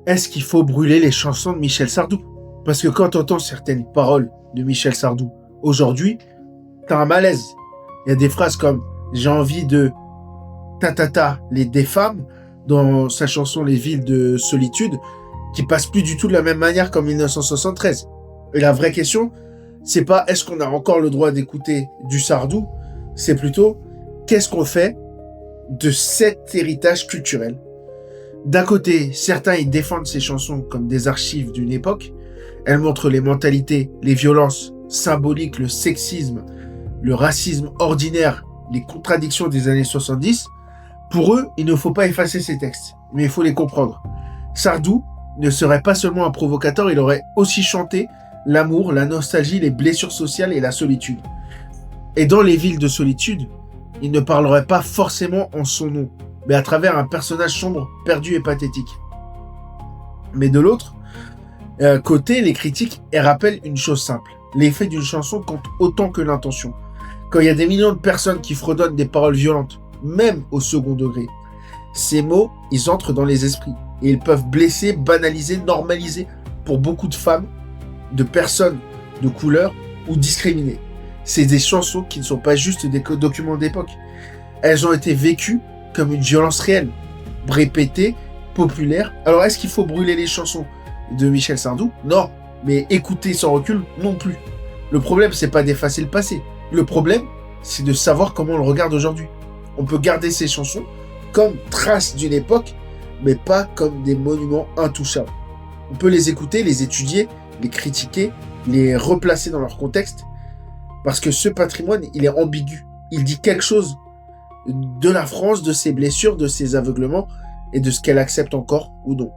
Est-ce qu'il faut brûler les chansons de Michel Sardou? Parce que quand tu entends certaines paroles de Michel Sardou aujourd'hui, t'as un malaise. Il y a des phrases comme j'ai envie de ta des femmes dans sa chanson Les villes de solitude qui passe plus du tout de la même manière qu'en 1973. Et la vraie question, c'est pas est-ce qu'on a encore le droit d'écouter du Sardou, c'est plutôt qu'est-ce qu'on fait de cet héritage culturel. D'un côté, certains ils défendent ces chansons comme des archives d'une époque. Elles montrent les mentalités, les violences symboliques, le sexisme, le racisme ordinaire, les contradictions des années 70. Pour eux, il ne faut pas effacer ces textes, mais il faut les comprendre. Sardou ne serait pas seulement un provocateur, il aurait aussi chanté l'amour, la nostalgie, les blessures sociales et la solitude. Et dans Les villes de solitude, il ne parlerait pas forcément en son nom, mais à travers un personnage sombre, perdu et pathétique. Mais de l'autre côté, les critiques rappellent une chose simple. L'effet d'une chanson compte autant que l'intention. Quand il y a des millions de personnes qui fredonnent des paroles violentes, même au second degré, ces mots, ils entrent dans les esprits. Et ils peuvent blesser, banaliser, normaliser pour beaucoup de femmes, de personnes de couleur ou discriminées. C'est des chansons qui ne sont pas juste des documents d'époque. Elles ont été vécues comme une violence réelle, répétée, populaire. Alors est-ce qu'il faut brûler les chansons de Michel Sardou? Non, mais écouter sans recul non plus. Le problème, c'est pas d'effacer le passé. Le problème, c'est de savoir comment on le regarde aujourd'hui. On peut garder ces chansons comme traces d'une époque, mais pas comme des monuments intouchables. On peut les écouter, les étudier, les critiquer, les replacer dans leur contexte, parce que ce patrimoine, il est ambigu. Il dit quelque chose de la France, de ses blessures, de ses aveuglements, et de ce qu'elle accepte encore ou non.